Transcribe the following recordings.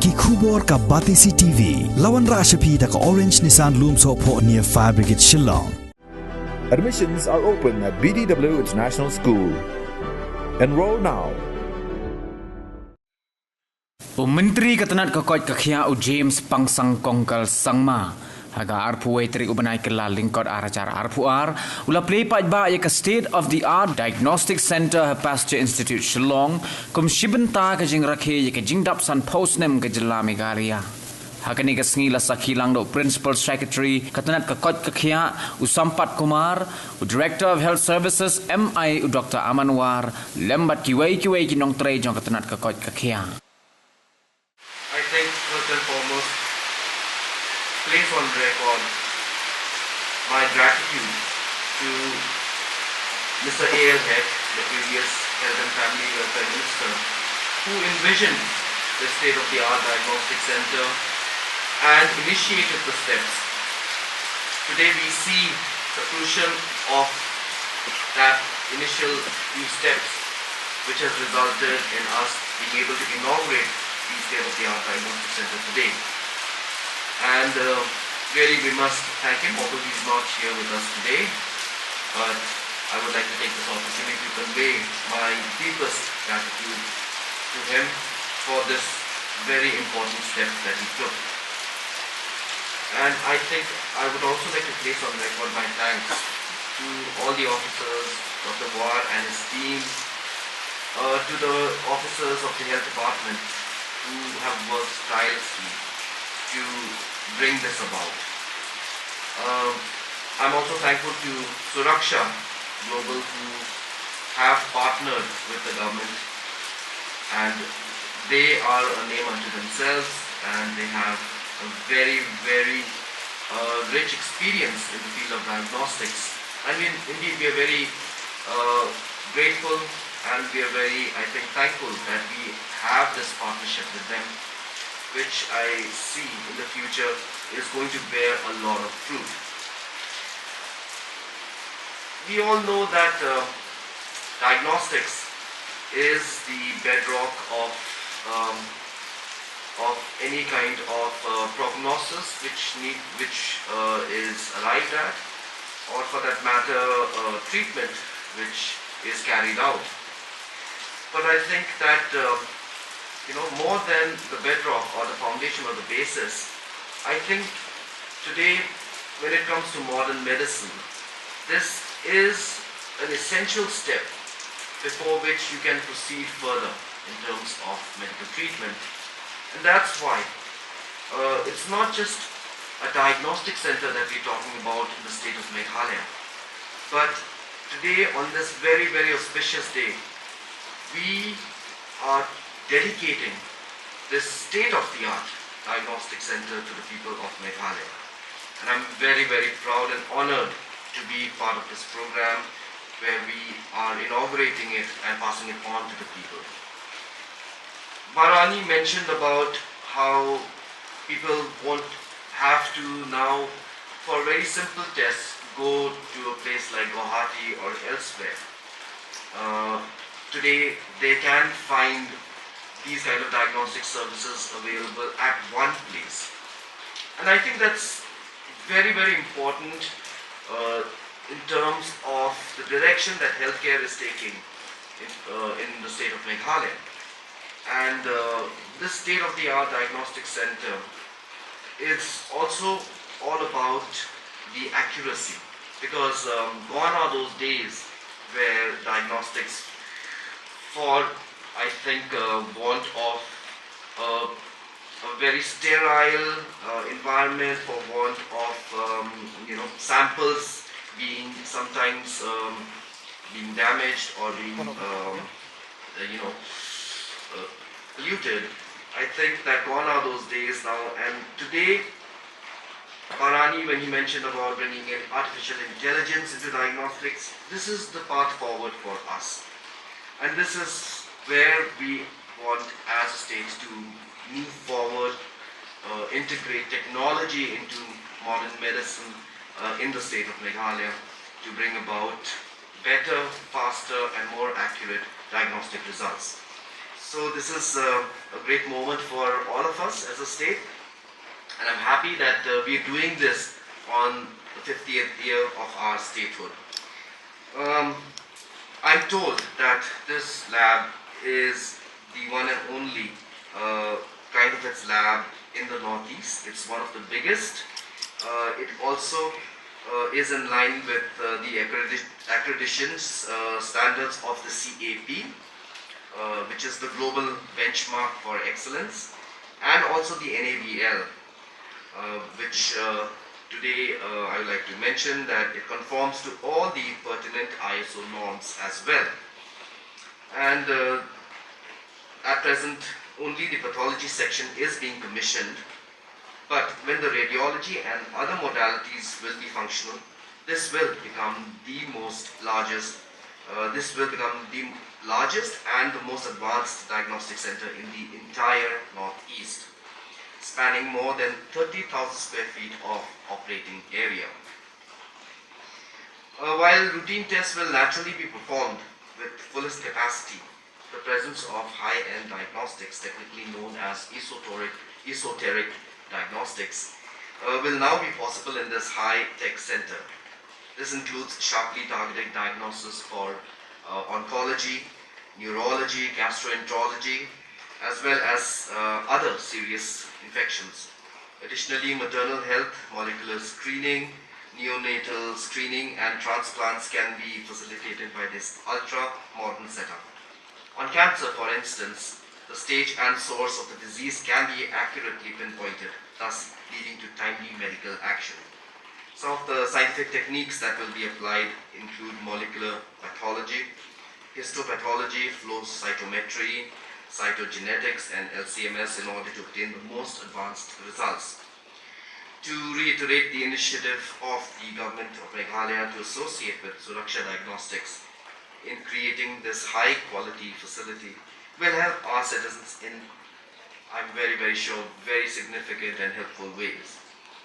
ki khubor ka Batisi TV lawan rashapi da ka Orange Nissan Loomso po near Fire Brigade Shillong. Admissions are open at BDW International School. Enroll now. Menteri Ketenat Kekot Kekhia James Pangsang Kongkal Sangma haga arpuai teri ubanai kelal lingkot aracara arpuar ula play pajba ya ke State of the Art Diagnostic Center Pasteur Institute Shillong kum shibenta ke jing rakhe ya ke jingdap san postnem ke jela Meghalaya hakani ke sngi la sakhilang do Principal Secretary Ketenat Kekot Kekhia Usampat Kumar Director of Health Services MI Dr. Amanwar lembat kiwai kinong trei jong Ketenat Kekot Kekhia. I think first and foremost, place on record my gratitude to Mr. A.L. Heck, the previous Health and Family Welfare Minister, who envisioned the state-of-the-art diagnostic center and initiated the steps. Today we see the fruition of that initial few steps, which has resulted in us being able to inaugurate the state-of-the-art diagnostic center today. And really we must thank him, although he's not here with us today. But I would like to take this opportunity to convey my deepest gratitude to him for this very important step that he took. And I think I would also like to place on record my thanks to all the officers, Dr. War and his team, to the officers of the health department who have worked tirelessly to bring this about. I'm also thankful to Suraksha Global, who have partnered with the government, and they are a name unto themselves, and they have a very, very rich experience in the field of diagnostics. I mean, indeed, we are very grateful, and we are very, I think, thankful that we have this partnership with them, which I see in the future is going to bear a lot of fruit. We all know that diagnostics is the bedrock of any kind of prognosis which is arrived at, or for that matter, treatment which is carried out. But I think that more than the bedrock or the foundation or the basis, I think today when it comes to modern medicine, this is an essential step before which you can proceed further in terms of medical treatment. And that's why it's not just a diagnostic center that we're talking about in the state of Meghalaya, but today on this very, very auspicious day, we are dedicating this state-of-the-art diagnostic center to the people of Meghalaya. And I'm very, very proud and honored to be part of this program where we are inaugurating it and passing it on to the people. Bharani mentioned about how people won't have to now, for very simple tests, go to a place like Guwahati or elsewhere. Today they can find these kind of diagnostic services available at one place. And I think that's very, very important in terms of the direction that healthcare is taking in the state of Meghalaya. And this state-of-the-art diagnostic center is also all about the accuracy, because gone are those days where diagnostics, for I think want of a very sterile environment, for want of samples being sometimes being damaged or being polluted. I think that gone are those days now, and today Bharani, when he mentioned about bringing in artificial intelligence into diagnostics, this is the path forward for us. And this is where we want as a state to move forward, integrate technology into modern medicine in the state of Meghalaya to bring about better, faster and more accurate diagnostic results. So this is a great moment for all of us as a state, and I'm happy that we are doing this on the 50th year of our statehood. I'm told that this lab is the one and only kind of its lab in the Northeast. It's one of the biggest. It also is in line with the accreditation standards of the CAP, which is the global benchmark for excellence, and also the NABL, which today I would like to mention that it conforms to all the pertinent ISO norms as well. And at present, only the pathology section is being commissioned, but when the radiology and other modalities will be functional, this will become the largest and the most advanced diagnostic center in the entire Northeast, spanning more than 30,000 square feet of operating area. While routine tests will naturally be performed with fullest capacity, the presence of high-end diagnostics, technically known as esoteric diagnostics, will now be possible in this high-tech center. This includes sharply targeted diagnosis for oncology, neurology, gastroenterology, as well as other serious infections. Additionally, maternal health, molecular screening, neonatal screening, and transplants can be facilitated by this ultra-modern setup. On cancer, for instance, the stage and source of the disease can be accurately pinpointed, thus leading to timely medical action. Some of the scientific techniques that will be applied include molecular pathology, histopathology, flow cytometry, cytogenetics, and LCMS in order to obtain the most advanced results. To reiterate the initiative of the government of Meghalaya to associate with Suraksha Diagnostics in creating this high quality facility will help our citizens in, I'm very sure, very significant and helpful ways.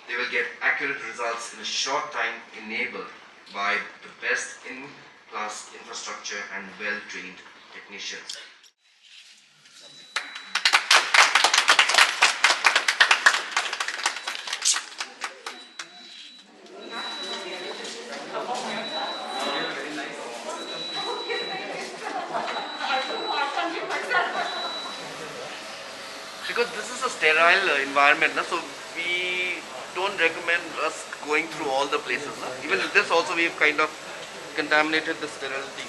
They will get accurate results in a short time enabled by the best in-class infrastructure and well-trained technicians. Because this is a sterile environment, so we don't recommend us going through all the places. Even this also we've kind of contaminated the sterility.